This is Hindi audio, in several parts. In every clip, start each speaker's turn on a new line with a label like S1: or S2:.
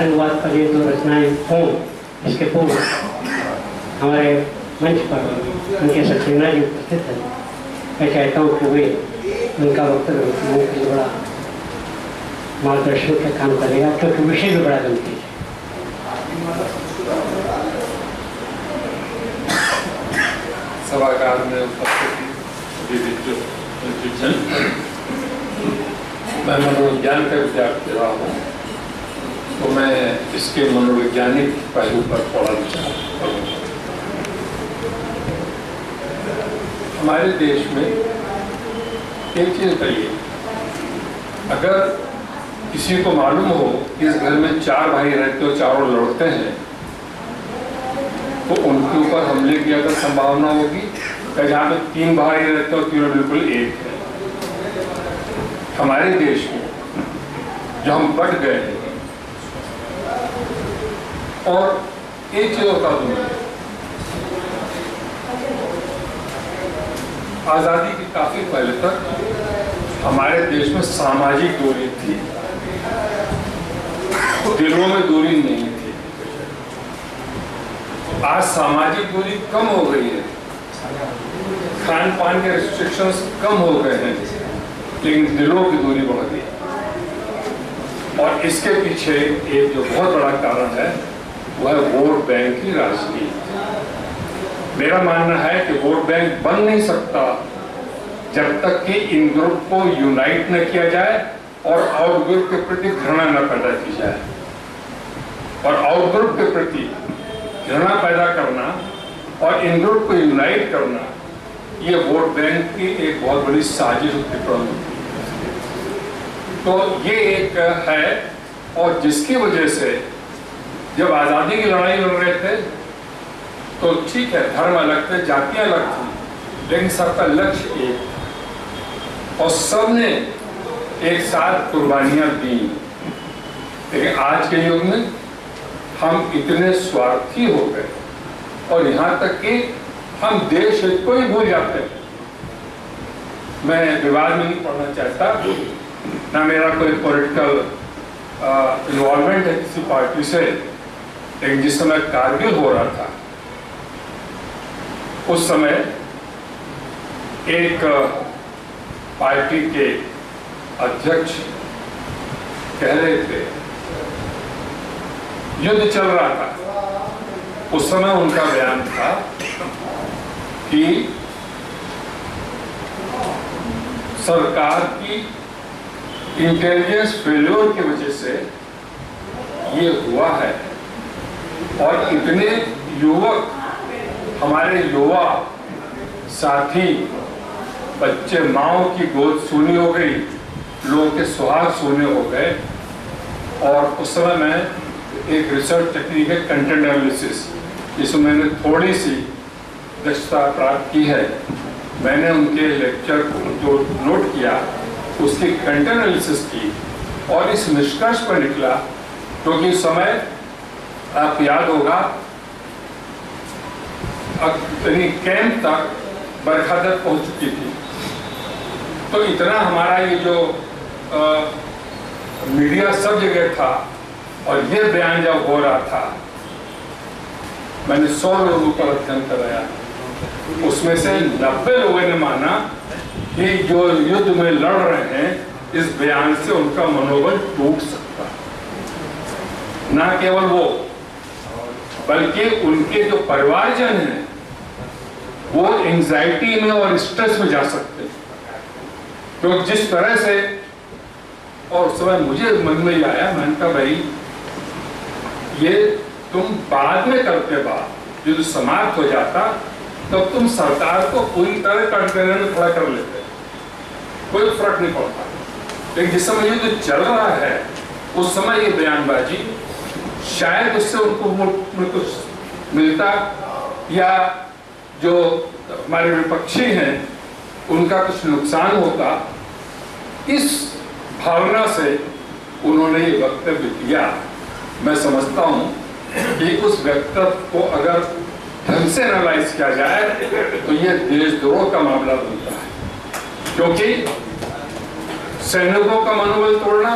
S1: आतंकवाद पर ये 2 रचनाएं हों, इसके पूर्व हमारे मंच पर उनके सक्सेना जी उपस्थित हैं। मैं चाहता हूँ कि वे उनका वक्तव्य मुख्य से बड़ा मार्गदर्शन का काम करेगा, क्योंकि विषय भी बड़ा गंभीर है।
S2: सभागार में उपस्थित मैं मनोविज्ञान का विद्यार्थी रहा हूँ, तो मैं इसके मनोवैज्ञानिक पहलू पर थोड़ा विचार करूँगा। हमारे देश में एक चीज कहिए, अगर किसी को मालूम हो कि इस घर में 4 भाई रहते हो, चारों लड़ते हैं, तो उनके ऊपर हमले की अगर संभावना होगी, जहाँ पे 3 भाई रहते हो, तीनों बिल्कुल एक है। हमारे देश में जो हम बट गए हैं, और एक चीज बता दूं, आजादी के काफी पहले तक हमारे देश में सामाजिक दूरी थी, दिलों में दूरी नहीं थी। आज सामाजिक दूरी कम हो गई है, खान पान के रिस्ट्रिक्शंस कम हो गए हैं, लेकिन दिलों की दूरी बढ़ गई। और इसके पीछे एक जो बहुत बड़ा कारण है वह है वोट बैंक की राजनीति। मेरा मानना है कि वोट बैंक बन नहीं सकता जब तक कि इन ग्रुप को यूनाइट न किया जाए और आउट ग्रुप के प्रति घृणा न पैदा की जाए। और आउट ग्रुप के प्रति घृणा पैदा करना और इन ग्रुप को यूनाइट करना, ये वोट बैंक की एक बहुत बड़ी साजिश होती है। तो ये एक है, और जिसकी वजह से जब आजादी की लड़ाई लड़ रहे थे तो ठीक है, धर्म अलग थे, जातियां अलग थी, लेकिन सबका लक्ष्य एक, और सबने एक साथ कुर्बानियां दी। लेकिन आज के युग में हम इतने स्वार्थी हो गए, और यहाँ तक कि हम देश को ही भूल जाते हैं। मैं विवाद में नहीं पढ़ना चाहता, ना मेरा कोई पॉलिटिकल इन्वॉल्वमेंट है किसी पार्टी से, लेकिन जिस समय कारगिल हो रहा था उस समय एक पार्टी के अध्यक्ष कह रहे थे, युद्ध चल रहा था, उस समय उनका बयान था कि सरकार की इंटेलिजेंस फेल्योर की वजह से ये हुआ है, और इतने युवक, हमारे युवा साथी बच्चे, माओ की गोद सूनी हो गई, लोगों के सुहाग सूने हो गए। और उस समय मैं एक रिसर्च टेक्निक है कंटेंट एनालिसिस, जिसमें मैंने थोड़ी सी दक्षता प्राप्त की है। मैंने उनके लेक्चर को जो नोट किया उसकी कंटेंट एनालिसिस की, और इस निष्कर्ष पर निकला, क्योंकि इस समय आप याद होगा कैंप तक बरखा तक पहुंच चुकी थी। तो इतना हमारा ये जो मीडिया सब जगह था, और ये बयान जब हो रहा था, मैंने 100 लोगों पर अध्ययन कराया, उसमें से 90 लोगों ने माना कि जो युद्ध में लड़ रहे हैं, इस बयान से उनका मनोबल टूट सकता है। ना केवल वो, बल्कि उनके जो परिवारजन हैं वो एंजाइटी में और स्ट्रेस में जा सकते हैं। तो जिस तरह से, और उस समय मुझे मन में आया, मैंने कहा भाई ये तुम बाद में करते, बाद जो समाप्त हो जाता तब तो तुम सरकार को पूरी तरह कंटेनर में खड़ा कर लेते, कोई फर्क नहीं पड़ता। लेकिन जिस समय ये जो चल रहा है उस समय ये बयानबाजी, शायद उससे उनको कुछ मिलता, या जो हमारे विपक्षी हैं उनका कुछ नुकसान होता। इस भावना से उन्होंने ये वक्तव्य दिया। मैं समझता हूं कि उस वक्तव्य को अगर ढंग से एनालाइज किया जाए तो ये देशद्रोह का मामला बनता है, क्योंकि सैनिकों का मनोबल तोड़ना,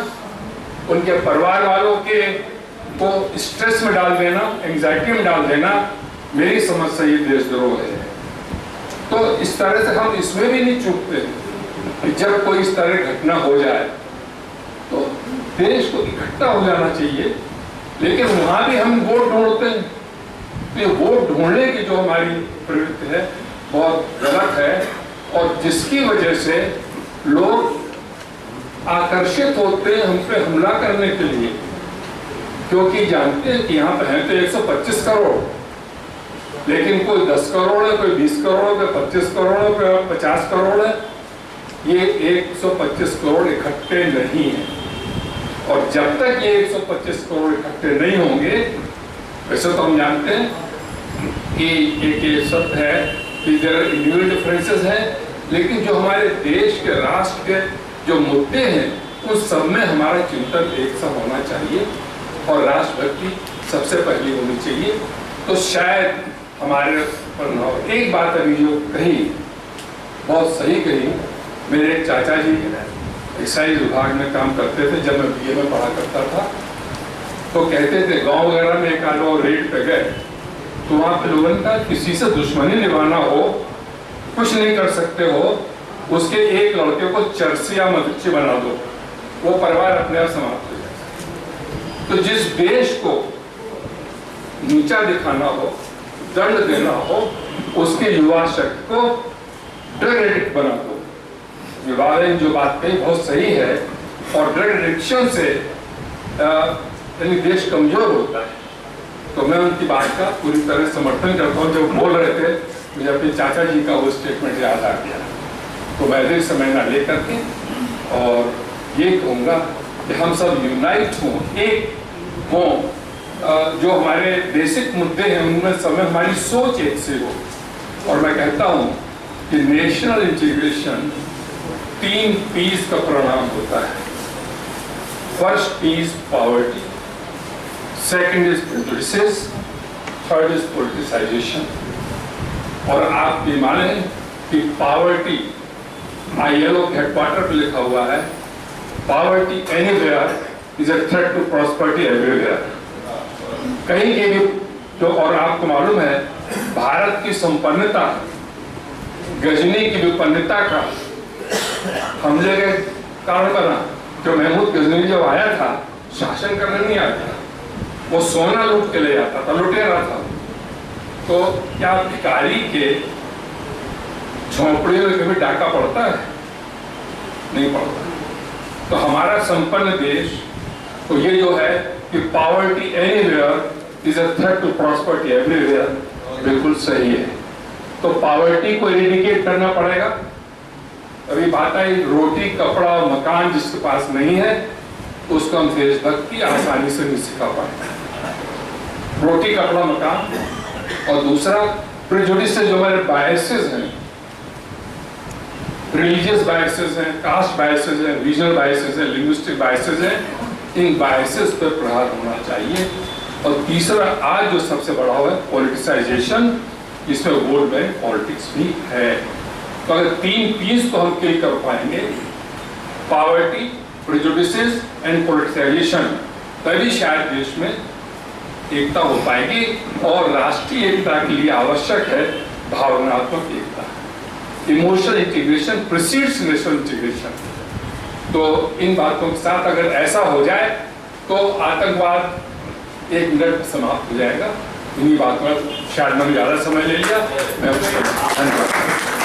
S2: उनके परिवार वालों के को स्ट्रेस में डाल देना, एंजाइटी में डाल देना, मेरी समझ से ये देशद्रोह है। तो इस तरह से हम इसमें भी नहीं चूकते कि जब कोई इस तरह की घटना हो जाए तो देश को इकट्ठा हो जाना चाहिए, लेकिन वहां भी हम वोट ढूंढते हैं। तो ये वोट ढूंढने की जो हमारी प्रवृत्ति है बहुत गलत है, और जिसकी वजह से लोग आकर्षित होते हैं हम पे हमला करने के लिए, क्योंकि जानते हैं कि यहाँ पे हैं तो 125 करोड़, लेकिन कोई 10 करोड़ है, कोई 20 करोड़, कोई 25 करोड़, कोई 50 करोड़ है। ये 125 करोड़ इकट्ठे नहीं है, और जब तक ये 125 करोड़ इकट्ठे नहीं होंगे, वैसे तो हम जानते हैं कि एक शब्द है कि इंडिविजुअल डिफरेंसेस है, लेकिन जो हमारे देश के राष्ट्र के जो मुद्दे हैं उस सब में हमारा चिंतन एक सा होना चाहिए और राष्ट्रभक्ति सबसे पहली होनी चाहिए। तो शायद हमारे पर न हो। एक बात अभी जो कही बहुत सही कही, मेरे चाचा जी एक्साइज विभाग में काम करते थे जब मैं बीए में पढ़ा करता था, तो कहते थे गांव वगैरह में एक आध लोग रेड पे गए तो वहां पे लोगों का किसी से दुश्मनी निभाना हो, कुछ नहीं कर सकते हो, उसके एक लड़के को चरसी या मदरची बना दो, वो परिवार अपने आप समाप्त हो जाए। तो जिस देश को नीचा दिखाना हो, दंड देना हो, उसके युवा शक्ति को ड्रग एडिक्ट बना दो। विवाद ने जो बात कही बहुत सही है, और ड्रग एडिक्शन से यानी देश कमजोर होता है। तो मैं उनकी बात का पूरी तरह समर्थन करता हूँ। जब बोल रहे थे मुझे अपने चाचा जी का वो स्टेटमेंट याद आ गया, तो मैं अधिक समय ना लेकर के और ये कहूँगा कि हम सब यूनाइट हों, एक हों, जो हमारे बेसिक मुद्दे हैं उनमें सब में हमारी सोच एक से हो। और मैं कहता हूँ कि नेशनल इंटीग्रेशन 3 पीस का परिणाम होता है। First piece poverty, second is prejudices, third is politicisation. और आप ये माने कि पॉवर्टी, ILO के हेडक्वार्टर पे लिखा हुआ है, poverty anywhere is a threat to prosperity everywhere. कहीं के भी जो, और आपको मालूम है भारत की संपन्नता गजनी की विपन्नता का हमले के कारण बना। जो महमूद गजनी जब आया था शासन करने नहीं आया था, वो सोना लूट के ले जाता था, लुटेरा था। तो क्या भिखारी के झोंपड़ी में कभी डाका पड़ता है? नहीं पड़ता। तो हमारा संपन्न देश, तो ये जो है कि poverty anywhere is a threat to prosperity everywhere, बिल्कुल सही है। तो पॉवर्टी को इरेडिकेट करना पड़ेगा। अभी बात आई रोटी कपड़ा और मकान जिसके पास नहीं है उसको हम देशभक्ति आसानी से नहीं सिखा पाएंगे। रोटी कपड़ा मकान, और दूसरा प्रेजुडिस जो हमारे बायसेस हैं, रिलीजियस बायसेस हैं, कास्ट बायसेस हैं, रीजनल बायसेस हैं, लिंग्विस्टिक बायसेस हैं, इन बायसेस पर प्रहार होना चाहिए। और तीसरा आज जो सबसे बड़ा है पॉलिटिसाइजेशन, इसमें वोट बैंक पॉलिटिक्स भी है। तो अगर 3 पीस को हम क्लियर कर पाएंगे, पॉवर्टी, प्रेजुडिसेस एंड पॉलिटिसाइजेशन, तभी शायद देश में एकता हो पाएगी। और राष्ट्रीय एकता के लिए आवश्यक है भावनात्मक एकता। Emotional integration precedes national integration. तो इन बातों के साथ अगर ऐसा हो जाए तो आतंकवाद 1 मिनट समाप्त हो जाएगा। इन्हीं बातों पर शायद मैंने ज्यादा समय ले लिया, मैं धन्यवाद।